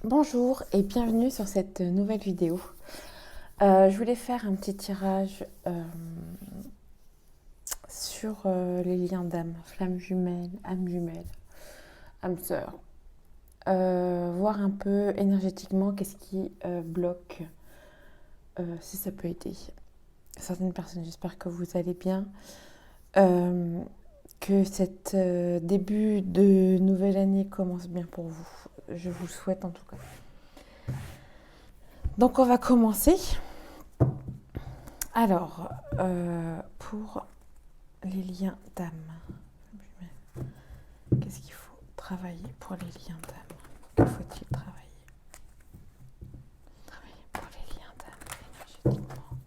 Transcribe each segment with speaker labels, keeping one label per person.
Speaker 1: Bonjour et bienvenue sur cette nouvelle vidéo. Je voulais faire un petit tirage sur les liens d'âme, flammes jumelles, âme sœur. Voir un peu énergétiquement qu'est-ce qui bloque, si ça peut aider certaines personnes. J'espère que vous allez bien, que cet début de nouvelle année commence bien pour vous. Je vous le souhaite en tout cas. Donc on va commencer. Alors, pour les liens d'âme, qu'est-ce qu'il faut travailler pour les liens d'âme? Que faut-il travailler? Travailler pour les liens d'âme énergétiquement.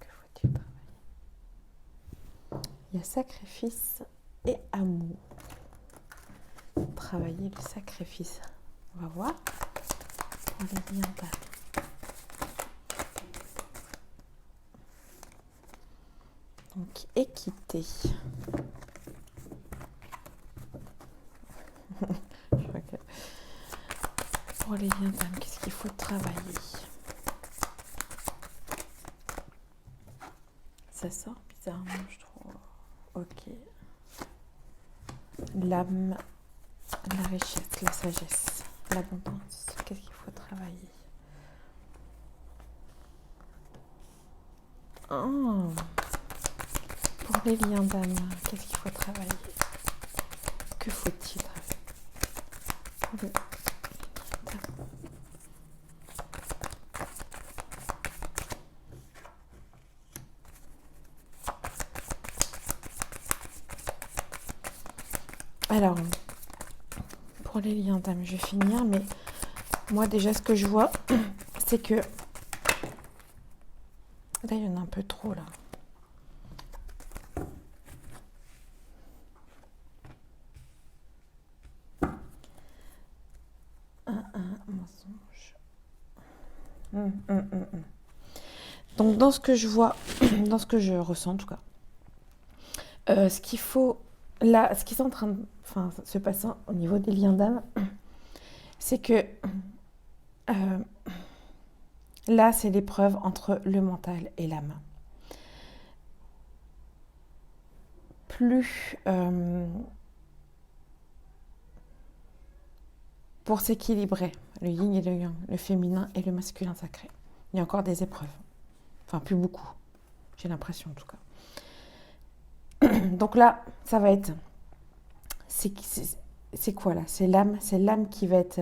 Speaker 1: Que faut-il travailler? Il y a sacrifice et amour. Travailler le sacrifice. On va voir pour les liens d'âme. Donc, équité. Pour les liens d'âme, qu'est-ce qu'il faut travailler? Ça sort bizarrement, je trouve. Ok. L'âme, la richesse, la sagesse, l'abondance. Qu'est-ce qu'il faut travailler? Oh. Pour les liens d'âme, qu'est-ce qu'il faut travailler? Que faut-il travailler pour les liens d'âme? Alors, pour les liens d'âme, je vais finir, mais moi déjà ce que je vois, c'est que... Là, il y en a un peu trop, là. Un mensonge. Donc, dans ce que je vois, dans ce que je ressens en tout cas, ce qu'il faut... Là, ce qui est en train de se passer au niveau des liens d'âme, c'est que... là, c'est l'épreuve entre le mental et l'âme. Plus... pour s'équilibrer, le yin et le yang, le féminin et le masculin sacré. Il y a encore des épreuves. Enfin, plus beaucoup. J'ai l'impression, en tout cas. Donc là, ça va être... C'est quoi, là? C'est l'âme qui va être...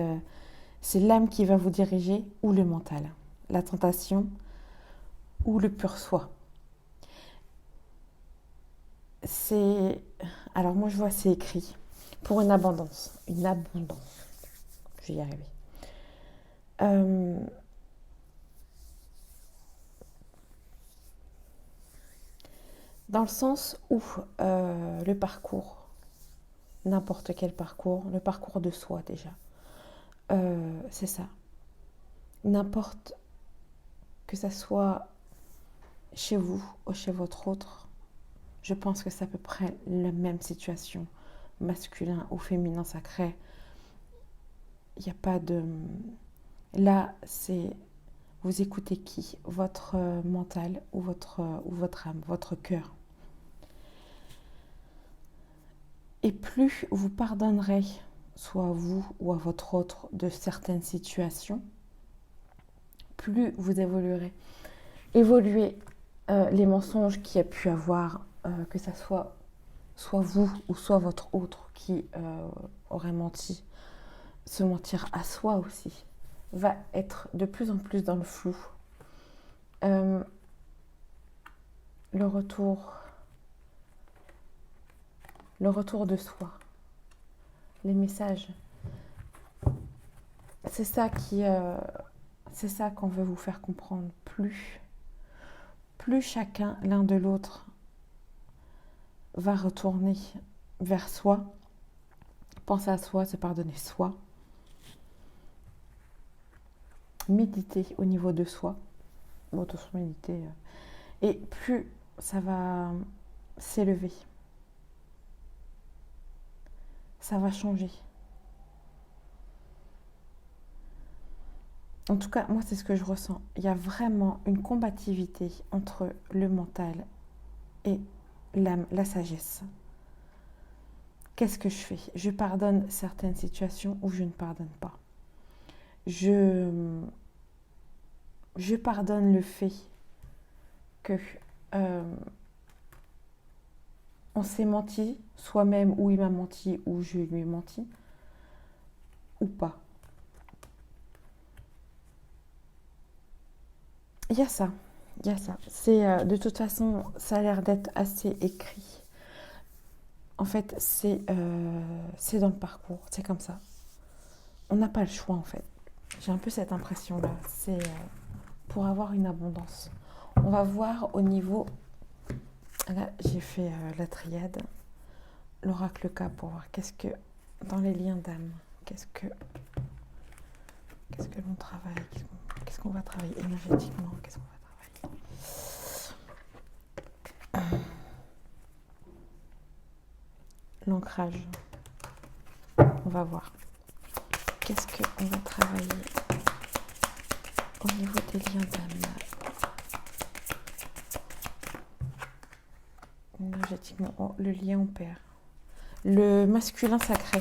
Speaker 1: c'est l'âme qui va vous diriger ou le mental? La tentation ou le pur soi? C'est... Alors, moi, je vois, c'est écrit. Pour une abondance. Une abondance. Je vais y arriver. Dans le sens où le parcours, n'importe quel parcours, le parcours de soi déjà, c'est ça. N'importe que ça soit chez vous ou chez votre autre, je pense que c'est à peu près la même situation, masculin ou féminin sacré. Il n'y a pas de... Là, c'est... Vous écoutez qui? Votre mental ou votre âme, votre cœur. Et plus vous pardonnerez, soit à vous ou à votre autre, de certaines situations, plus vous évoluerez. Évoluer les mensonges qu'il y a pu avoir, que ça soit vous ou soit votre autre qui aurait menti, se mentir à soi aussi, va être de plus en plus dans le flou. Le retour de soi, les messages, c'est ça c'est ça qu'on veut vous faire comprendre. Plus chacun, l'un de l'autre, va retourner vers soi, penser à soi, se pardonner soi, méditer au niveau de soi, méditer, et plus ça va s'élever, ça va changer. En tout cas, moi, c'est ce que je ressens. Il y a vraiment une combativité entre le mental et l'âme, la sagesse. Qu'est-ce que je fais? Je pardonne certaines situations ou je ne pardonne pas. Je, je pardonne le fait que euh, on s'est menti, soi-même, ou il m'a menti, ou je lui ai menti, ou pas. Il y a ça, il y a ça. C'est de toute façon, ça a l'air d'être assez écrit. En fait, c'est dans le parcours, c'est comme ça. On n'a pas le choix en fait. J'ai un peu cette impression-là. C'est pour avoir une abondance. On va voir au niveau. Là, j'ai fait la triade, l'oracle K pour voir qu'est-ce que dans les liens d'âme, qu'est-ce que l'on travaille, qu'est-ce qu'on va travailler énergétiquement, qu'est-ce qu'on va travailler. L'ancrage. On va voir. Qu'est-ce qu'on va travailler au niveau des liens d'âme énergétiquement. Oh, le lien au père. Le masculin sacré.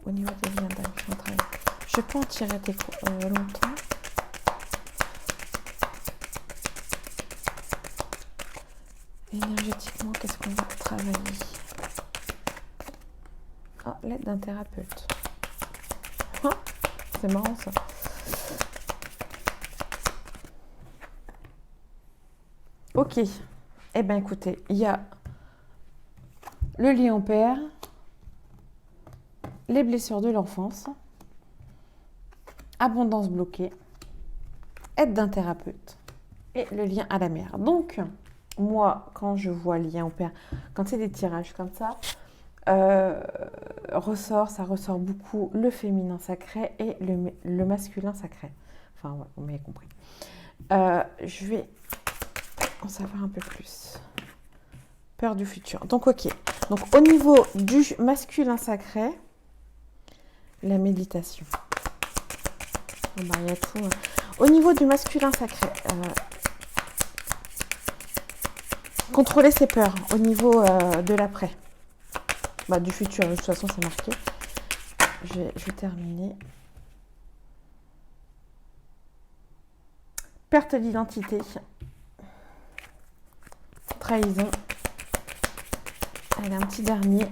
Speaker 1: Au niveau des liens d'âme, je peux en tirer longtemps. Énergétiquement, qu'est-ce qu'on va travailler? Ah, l'aide d'un thérapeute. Ah, c'est marrant ça. Ok. Eh bien écoutez, il y a le lien au père, les blessures de l'enfance, abondance bloquée, aide d'un thérapeute et le lien à la mère. Donc, moi, quand je vois lien au père, quand c'est des tirages comme ça, ça ressort beaucoup le féminin sacré et le masculin sacré. Enfin, ouais, vous m'avez compris. Je vais en savoir un peu plus. Peur du futur. Donc, ok. Donc, au niveau du masculin sacré, la méditation. Bon, bah, il y a tout. Au niveau du masculin sacré, contrôler ses peurs. Au niveau de l'après. Bah, du futur, de toute façon, c'est marqué. Je vais terminer. Perte d'identité. Trahison. Allez, un petit dernier.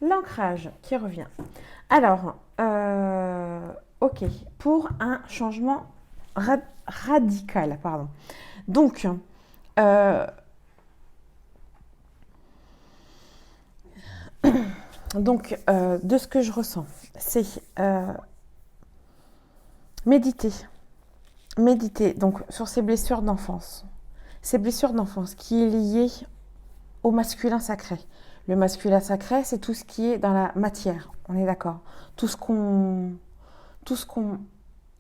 Speaker 1: L'ancrage qui revient. Alors, ok, pour un changement radical, pardon. Donc, de ce que je ressens, c'est méditer. Méditer, donc, sur ces blessures d'enfance. Ces blessures d'enfance qui est liée au masculin sacré. Le masculin sacré, c'est tout ce qui est dans la matière, on est d'accord. Tout ce qu'on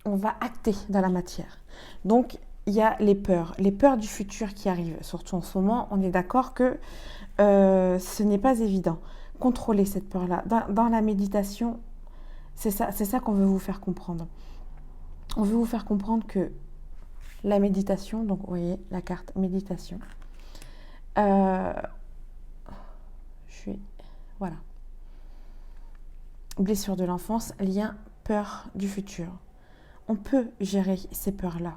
Speaker 1: va acter dans la matière. Donc, il y a les peurs du futur qui arrivent. Surtout en ce moment, on est d'accord que ce n'est pas évident. Contrôler cette peur-là. Dans la méditation, c'est ça qu'on veut vous faire comprendre. On veut vous faire comprendre que la méditation, donc vous voyez la carte méditation, voilà. Blessure de l'enfance, lien, peur du futur. On peut gérer ces peurs-là,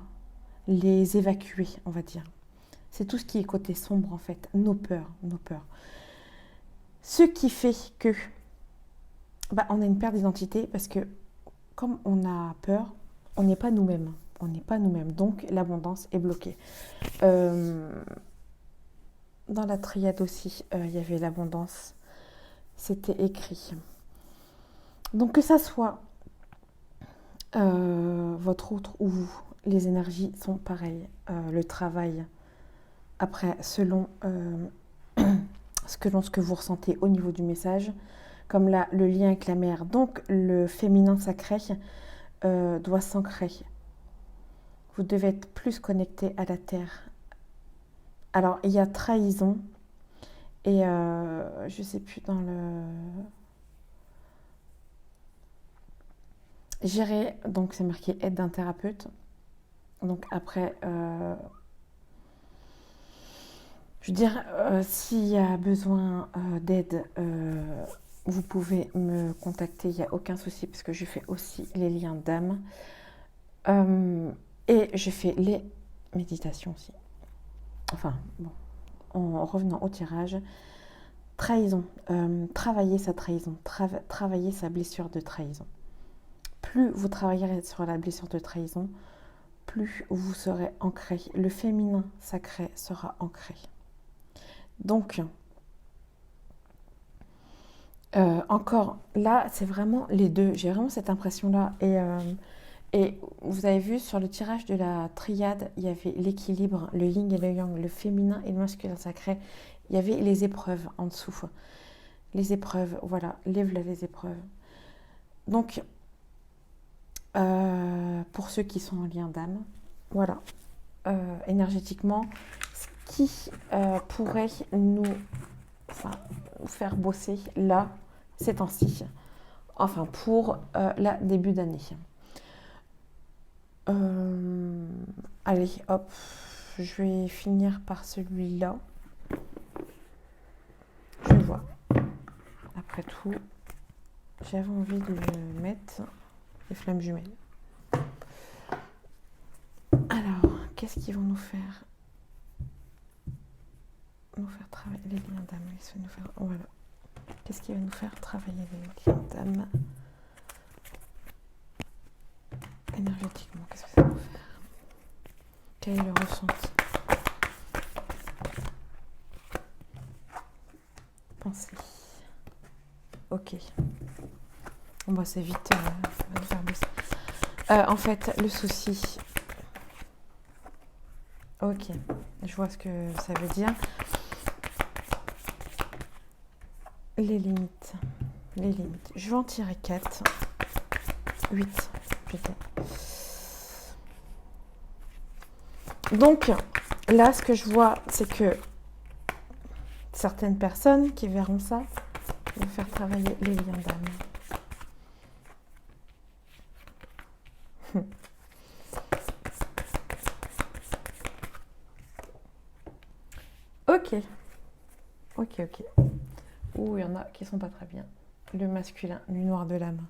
Speaker 1: les évacuer, on va dire. C'est tout ce qui est côté sombre, en fait, nos peurs. Ce qui fait que on a une perte d'identité parce que comme on a peur, on n'est pas nous-mêmes. Donc l'abondance est bloquée. Dans la triade aussi, il y avait l'abondance. C'était écrit. Donc que ça soit votre autre ou vous, les énergies sont pareilles. Le travail, après, selon ce que vous ressentez au niveau du message, comme là, le lien avec la mère, donc le féminin sacré doit s'ancrer. Vous devez être plus connecté à la terre. Alors, il y a trahison Et je sais plus dans le... Gérer, donc c'est marqué aide d'un thérapeute. Donc après, je veux dire, s'il y a besoin d'aide, vous pouvez me contacter, il n'y a aucun souci, parce que je fais aussi les liens d'âme. Et je fais les méditations aussi. Enfin, bon, en revenant au tirage, trahison, travailler sa trahison, travailler sa blessure de trahison. Plus vous travaillerez sur la blessure de trahison, plus vous serez ancré. Le féminin sacré sera ancré. Donc, encore là, c'est vraiment les deux. J'ai vraiment cette impression-là. Et vous avez vu sur le tirage de la triade, il y avait l'équilibre, le yin et le yang, le féminin et le masculin sacré. Il y avait les épreuves en dessous. Les épreuves, voilà, lève-le les épreuves. Donc, pour ceux qui sont en lien d'âme, voilà, énergétiquement, ce qui pourrait nous faire bosser là, ces temps-ci, enfin pour la début d'année. Allez, hop, je vais finir par celui-là. Je vois. Après tout, j'avais envie de le mettre, les flammes jumelles. Alors, qu'est-ce qu'ils vont nous faire? Nous faire travailler les liens d'âme. Voilà. Qu'est-ce qui va nous faire travailler les liens d'âme énergétiquement? Qu'est-ce que ça va nous faire? Quel est le ressenti? Pensez. Ok. Bon, bah, c'est vite. On va faire bosser. En fait, le souci. Ok. Je vois ce que ça veut dire. Les limites. Les limites. Je vais en tirer 4. 8 plutôt. Donc, là, ce que je vois, c'est que certaines personnes qui verront ça vont faire travailler les liens d'âme. Ok. Ouh, il y en a qui sont pas très bien. Le masculin, le noir de l'âme.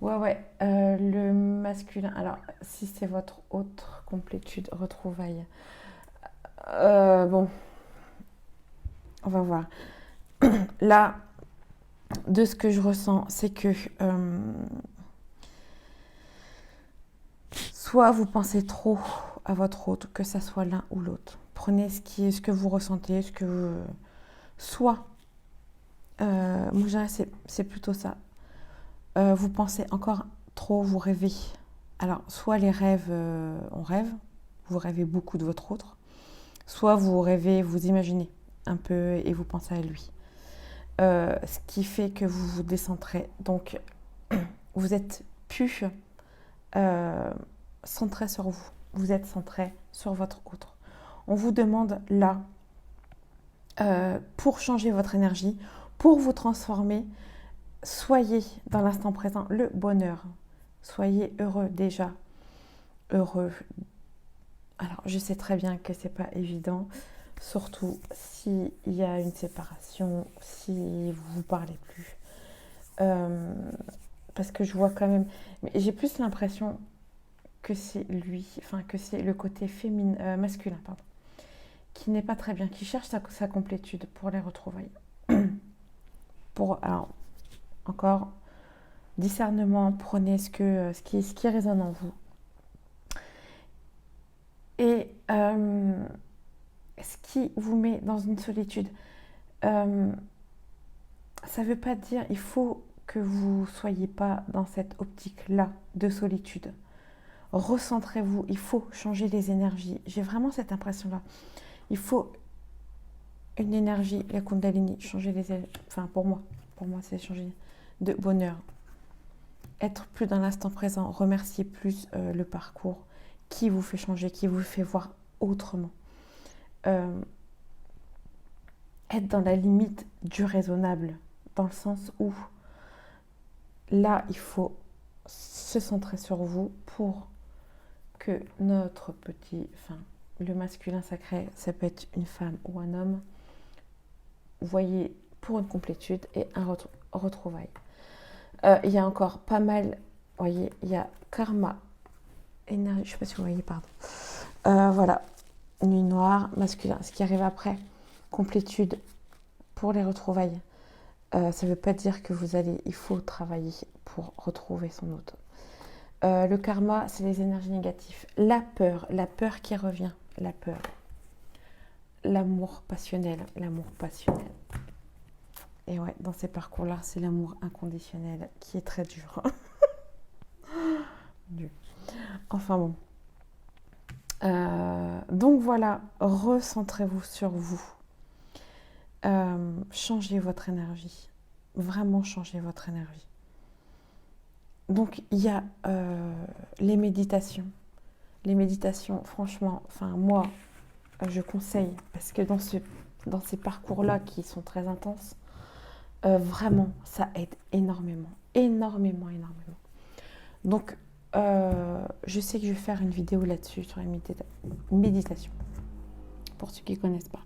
Speaker 1: Ouais. Le masculin. Alors, si c'est votre autre complétude, retrouvaille. Bon. On va voir. Là, de ce que je ressens, c'est que soit vous pensez trop à votre autre, que ça soit l'un ou l'autre. Prenez ce que vous ressentez, soit, moi je dirais c'est plutôt ça. Vous pensez encore trop, vous rêvez. Alors, soit les rêves, on rêve, vous rêvez beaucoup de votre autre, soit vous rêvez, vous imaginez un peu et vous pensez à lui. Ce qui fait que vous vous décentrez. Donc, vous êtes plus centré sur vous. Vous êtes centré sur votre autre. On vous demande là, pour changer votre énergie, pour vous transformer, soyez dans l'instant présent, le bonheur. Soyez heureux déjà. Heureux. Alors, je sais très bien que c'est pas évident, surtout s'il y a une séparation, si vous vous parlez plus. Parce que je vois quand même... Mais j'ai plus l'impression que c'est lui, enfin que c'est le côté masculin, pardon, qui n'est pas très bien, qui cherche sa complétude pour les retrouvailles. Alors, encore, discernement, prenez ce qui résonne en vous. Et ce qui vous met dans une solitude, ça ne veut pas dire il faut que vous ne soyez pas dans cette optique-là de solitude. Recentrez-vous, il faut changer les énergies. J'ai vraiment cette impression-là. Il faut une énergie, la Kundalini, changer les énergies. Enfin, pour moi, c'est changer de bonheur. Être plus dans l'instant présent, remercier plus le parcours qui vous fait changer, qui vous fait voir autrement. être dans la limite du raisonnable, dans le sens où là, il faut se centrer sur vous pour que notre petit, enfin, le masculin sacré, ça peut être une femme ou un homme, vous voyez, pour une complétude et un retrouvaille. Il y a encore pas mal, vous voyez, il y a karma, énergie, je ne sais pas si vous voyez, pardon. Voilà, nuit noire, masculin, ce qui arrive après, complétude pour les retrouvailles. Ça ne veut pas dire que il faut travailler pour retrouver son autre. Le karma, c'est les énergies négatives. La peur qui revient, la peur. L'amour passionnel. Et ouais, dans ces parcours-là, c'est l'amour inconditionnel qui est très dur. Enfin bon. Donc voilà, recentrez-vous sur vous. Changez votre énergie. Vraiment changez votre énergie. Donc il y a les méditations. Les méditations, franchement, enfin moi, je conseille, parce que dans ces parcours-là qui sont très intenses, vraiment, ça aide énormément. Énormément. Donc, je sais que je vais faire une vidéo là-dessus, sur la méditation. Pour ceux qui ne connaissent pas.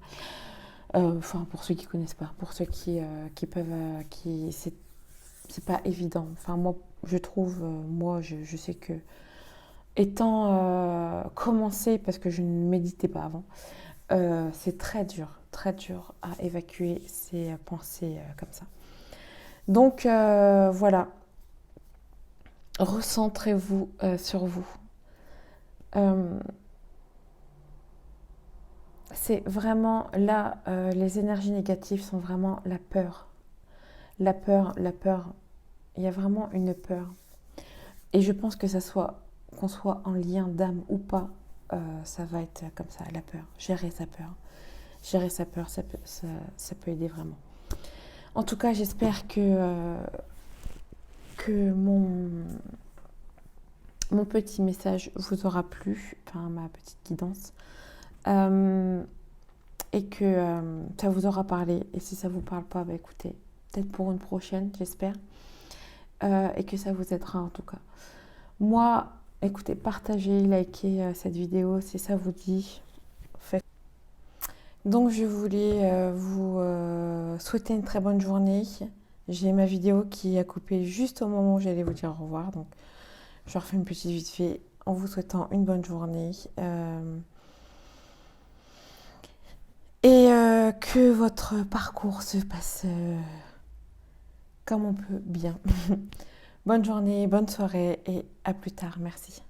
Speaker 1: Enfin, pour ceux qui ne connaissent pas. Pour ceux qui peuvent... c'est pas évident. Enfin, moi, je trouve... je sais que... Étant commencé, parce que je ne méditais pas avant, c'est très dur à évacuer ces pensées comme ça. Donc voilà, recentrez-vous sur vous. C'est vraiment là, les énergies négatives sont vraiment la peur. La peur. Il y a vraiment une peur. Et je pense que qu'on soit en lien d'âme ou pas, ça va être comme ça, la peur. Gérer sa peur. Ça peut aider vraiment. En tout cas, j'espère que mon petit message vous aura plu, enfin ma petite guidance, et que ça vous aura parlé. Et si ça vous parle pas, bah écoutez, peut-être pour une prochaine, j'espère, et que ça vous aidera en tout cas. Moi, écoutez, partagez, likez cette vidéo si ça vous dit. Faites. Donc je voulais vous souhaiter une très bonne journée. J'ai ma vidéo qui a coupé juste au moment où j'allais vous dire au revoir, donc je refais une petite vite fait en vous souhaitant une bonne journée. Et que votre parcours se passe comme on peut bien. Bonne journée, bonne soirée et à plus tard. Merci.